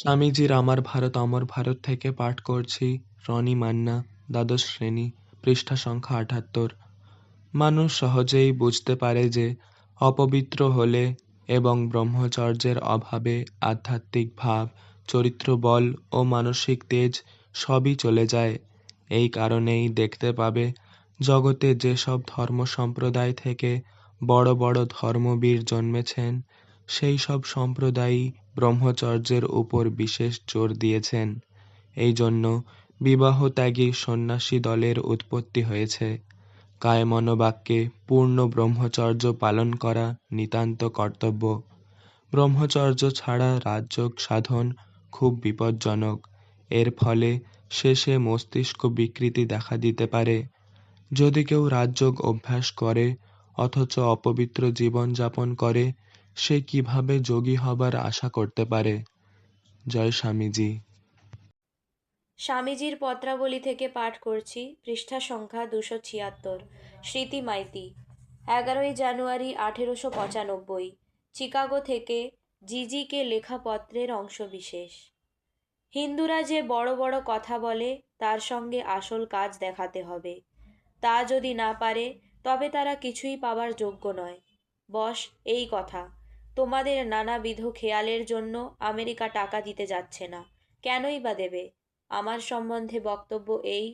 স্বামীজির আমার ভারত অমর ভারত থেকে পাঠ করছি। রনি মান্না, দ্বাদশ শ্রেণী, পৃষ্ঠা সংখ্যা ৭৮। মানুষ সহজেই বুঝতে পারে যে অপবিত্র হলে এবং ব্রহ্মচর্যের অভাবে আধ্যাত্মিক ভাব, চরিত্র বল ও মানসিক তেজ সবই চলে যায়। এই কারণেই দেখতে পাবে জগতে যেসব ধর্ম সম্প্রদায় থেকে বড় বড় ধর্মবীর জন্মেছেন, সেই সব সম্প্রদায়ই ব্রহ্মচর্যের উপর বিশেষ জোর দিয়েছেন। এই জন্য বিবাহত্যাগী সন্ন্যাসী দলের উৎপত্তি হয়েছে। কায়মনোবাক্যে পূর্ণ ব্রহ্মচর্য পালন করা নিতান্ত কর্তব্য। ব্রহ্মচর্য ছাড়া রাজযোগ সাধন খুব বিপজ্জনক। এর ফলে শেষে মস্তিষ্ক বিকৃতি দেখা দিতে পারে। যদি কেউ রাজযোগ অভ্যাস করে অথচ অপবিত্র জীবন যাপন করে, সে কিভাবে যোগী হবার আশা করতে পারে? জয় স্বামীজি। স্বামীজির পত্রাবলী থেকে পাঠ করছি, পৃষ্ঠা সংখ্যা ২৭৬। স্মৃতি মাইতি, ১১ জানুয়ারি ১৮৯৫, চিকাগো থেকে জিজিকে লেখা পত্রের অংশবিশেষ। হিন্দুরা যে বড় বড় কথা বলে তার সঙ্গে আসল কাজ দেখাতে হবে। তা যদি না পারে তবে তারা কিছুই পাবার যোগ্য নয়। বস, এই কথা। তোমাদের নানাবিধ খেয়ালের জন্য আমেরিকা টাকা দিতে যাচ্ছে না, কেনই বা দেবে? আমার সম্বন্ধে বক্তব্য এই,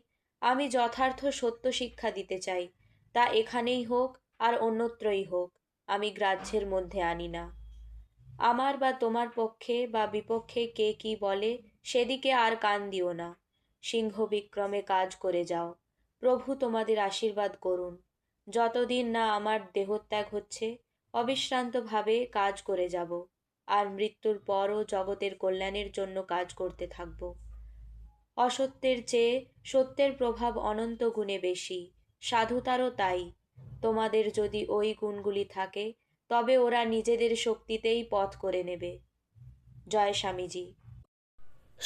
আমি যথার্থ সত্য শিক্ষা দিতে চাই। তা এখানেই হোক আর অন্যত্রই হোক, আমি গ্রাহ্যের মধ্যে আনি না। আমার বা তোমার পক্ষে বা বিপক্ষে কে কি বলে সেদিকে আর কান দিও না। সিংহ বিক্রমে কাজ করে যাও। প্রভু তোমাদের আশীর্বাদ করুন। যতদিন না আমার দেহত্যাগ হচ্ছে অবিশ্রান্তভাবে কাজ করে যাব, আর মৃত্যুর পরও জগতের কল্যাণের জন্য কাজ করতে থাকব। অসত্যের চেয়ে সত্যের প্রভাব অনন্ত গুণে বেশি, সাধুতারও তাই। তোমাদের যদি ওই গুণগুলি থাকে তবে ওরা নিজেদের শক্তিতেই পথ করে নেবে। জয় স্বামীজি।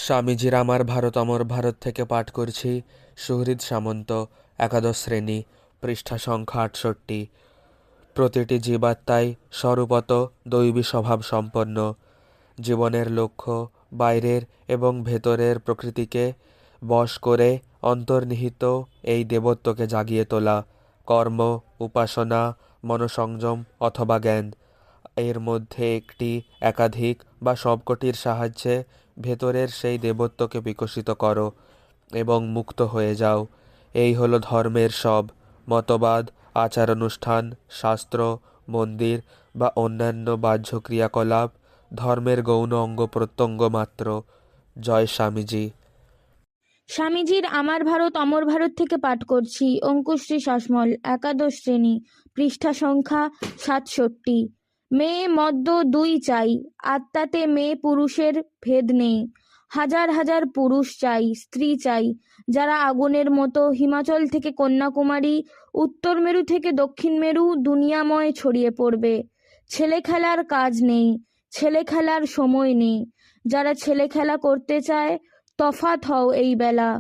স্বামীজির আমার ভারত অমর ভারত থেকে পাঠ করছি। সুহৃদ সামন্ত, একাদশ শ্রেণী, পৃষ্ঠা সংখ্যা ৬৮। প্রতিটি জীবাত্মাই স্বরূপত দৈবী স্বভাব সম্পন্ন। জীবনের লক্ষ্য বাইরের এবং ভেতরের প্রকৃতিকে বশ করে অন্তর্নিহিত এই দেবত্বকে জাগিয়ে তোলা। কর্ম, উপাসনা, মনসংযম অথবা জ্ঞান, এর মধ্যে একটি, একাধিক বা সবকটির সাহায্যে ভেতরের সেই দেবত্বকে বিকশিত করো এবং মুক্ত হয়ে যাও। এই হলো ধর্মের সব মতবাদ, আচার অনুষ্ঠান, শাস্ত্র, মন্দির বা অন্যান্য বাহ্য ক্রিয়াকলাপ ধর্মের গৌণ অঙ্গ প্রত্যঙ্গ মাত্র। জয় স্বামীজি। স্বামীজির আমার ভারত অমর ভারত থেকে পাঠ করছি। অঙ্কুশ্রী শাসমল, একাদশ শ্রেণী, পৃষ্ঠা সংখ্যা ৬৭। মেয়ে মদ্য দুই চাই, আত্মাতে মেয়ে পুরুষের ভেদ নেই। হাজার হাজার পুরুষ চাই, স্ত্রী চাই, যারা আগুনের মতো হিমাচল থেকে কন্যাকুমারী, উত্তর মেরু থেকে দক্ষিণ মেরু দুনিয়াময় ছড়িয়ে পড়বে। ছেলে খেলার কাজ নেই, ছেলে খেলার সময় নেই। যারা ছেলে খেলা করতে চায় তফাৎ হও এই বেলা,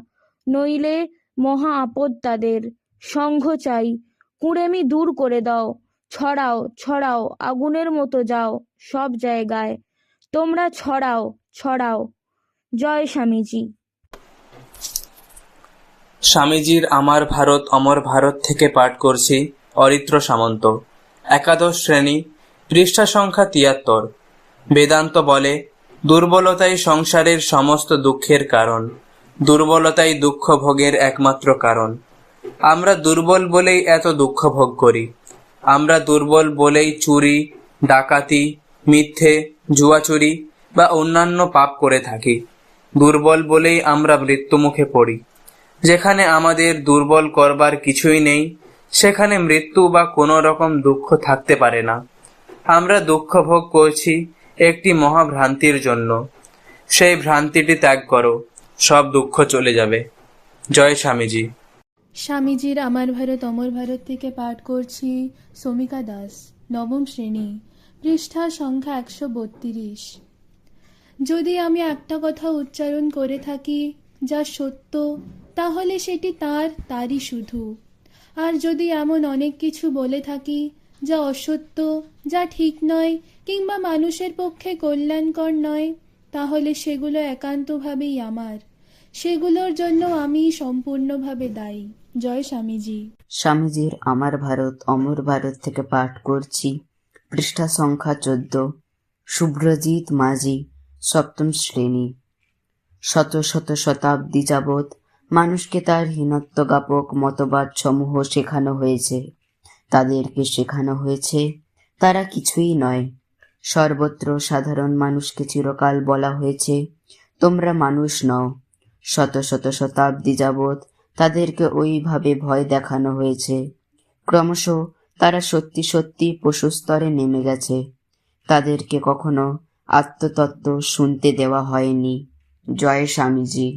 নইলে মহা আপদ তাদের। সংঘ চাই, কুঁড়েমি দূর করে দাও, ছড়াও ছড়াও আগুনের মতো যাও সব জায়গায়, তোমরা ছড়াও ছড়াও। জয় স্বামীজি। স্বামীজির আমার ভারত অমর ভারত থেকে পাঠ করছি। অরিত্র সামন্ত, একাদশ শ্রেণী, পৃষ্ঠা সংখ্যা ৭৩। বেদান্ত বলে, দুর্বলতাই সংসারের সমস্ত দুঃখের কারণ। দুর্বলতাই দুঃখ ভোগের একমাত্র কারণ। আমরা দুর্বল বলেই এত দুঃখ ভোগ করি। আমরা দুর্বল বলেই চুরি, ডাকাতি, মিথ্যে, জুয়াচুরি বা অন্যান্য পাপ করে থাকি। দুর্বল বলেই আমরা মৃত্যুমুখে পড়ি। যেখানে আমাদের দুর্বল করবার কিছুই নেই, সেখানে মৃত্যু বা কোনো রকম দুঃখ থাকতে পারে না। আমরা দুঃখ ভোগ করছি একটি মহাভ্রান্তির জন্য। সেই ভ্রান্তিটি ত্যাগ করো, সব দুঃখ চলে যাবে। জয় স্বামীজি। স্বামীজির আমার ভারত অমর ভারত থেকে পাঠ করছি। সমিকা দাস, নবম শ্রেণী, পৃষ্ঠা সংখ্যা ১৩২। যদি আমি একটা কথা উচ্চারণ করে থাকি যা সত্য, তাহলে সেটি তারই শুধু। আর যদি এমন অনেক কিছু বলে থাকি যা অসত্য, যা ঠিক নয় কিংবা মানুষের পক্ষে কল্যাণকর নয়, তাহলে সেগুলো একান্তভাবেই আমার, সেগুলোর জন্য আমি সম্পূর্ণভাবে দায়ী। জয় স্বামীজি। স্বামীজির আমার ভারত অমর ভারত থেকে পাঠ করছি পৃষ্ঠা সংখ্যা 14। শুভ্রজিৎ মাঝি, সপ্তম শ্রেণী। শত শত শতাব্দী যাবৎ মানুষকে তার হীনত্বজ্ঞাপক মতবাদ সমূহ শেখানো হয়েছে। তাদেরকে শেখানো হয়েছে তারা কিছুই নয়। সর্বত্র সাধারণ মানুষকে চিরকাল বলা হয়েছে তোমরা মানুষ নও। শত শত শতাব্দী যাবৎ তাদেরকে ওইভাবে ভয় দেখানো হয়েছে। ক্রমশ তারা সত্যি সত্যি পশু স্তরে নেমে গেছে। তাদেরকে কখনো আত্মতত্ত্ব শুনতে দেওয়া হয়নি। জয় স্বামীজি।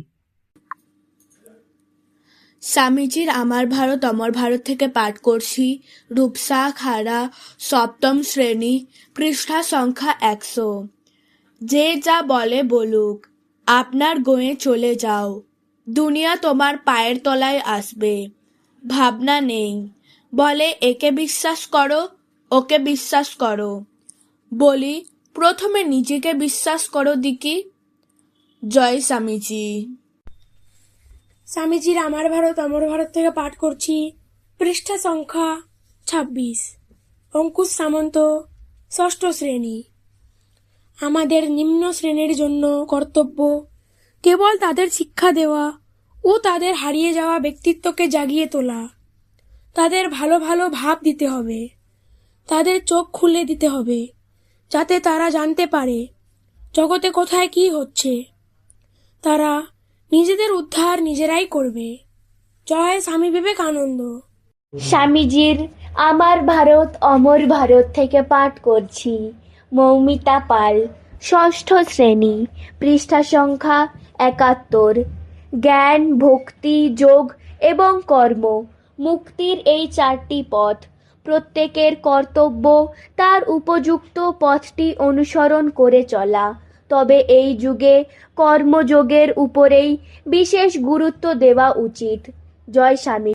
স্বামীজির আমার ভারত অমর ভারত থেকে পাঠ করছি রূপসা খাড়া, সপ্তম শ্রেণী, পৃষ্ঠা সংখ্যা 100। যে যা বলে বলুক, আপনার গয়ে চলে যাও। দুনিয়া তোমার পায়ের তলায় আসবে। ভাবনা নেই। বলে একে বিশ্বাস করো, ওকে বিশ্বাস করো। বলি প্রথমে নিজেকে বিশ্বাস করো দিকি। জয় স্বামীজি। স্বামীজির আমার ভারত অমর ভারত থেকে পাঠ করছি পৃষ্ঠা সংখ্যা 26। অঙ্কুশ সামন্ত, ষষ্ঠ শ্রেণী। আমাদের নিম্ন শ্রেণীর জন্য কর্তব্য কেবল তাদের শিক্ষা দেওয়া ও তাদের হারিয়ে যাওয়া ব্যক্তিত্বকে জাগিয়ে তোলা। তাদের ভালো ভালো ভাব দিতে হবে, তাদের চোখ খুলে দিতে হবে, যাতে তারা জানতে পারে জগতে কোথায় কি হচ্ছে। তারা নিজেদের উদ্ধার নিজেরাই করবে। জয় স্বামী বিবেকানন্দ। স্বামীজির আমার ভারত অমর ভারত থেকে পাঠ করছি মৌমিতা পাল, ষষ্ঠ শ্রেণী, পৃষ্ঠা সংখ্যা 71। জ্ঞান, ভক্তি, যোগ এবং কর্ম, মুক্তির এই 4টি পথ। প্রত্যেকের কর্তব্য তার উপযুক্ত পথটি অনুসরণ করে চলা। তবে এই যুগে কর্মযোগের উপরেই বিশেষ গুরুত্ব দেওয়া উচিত। জয় স্বামী।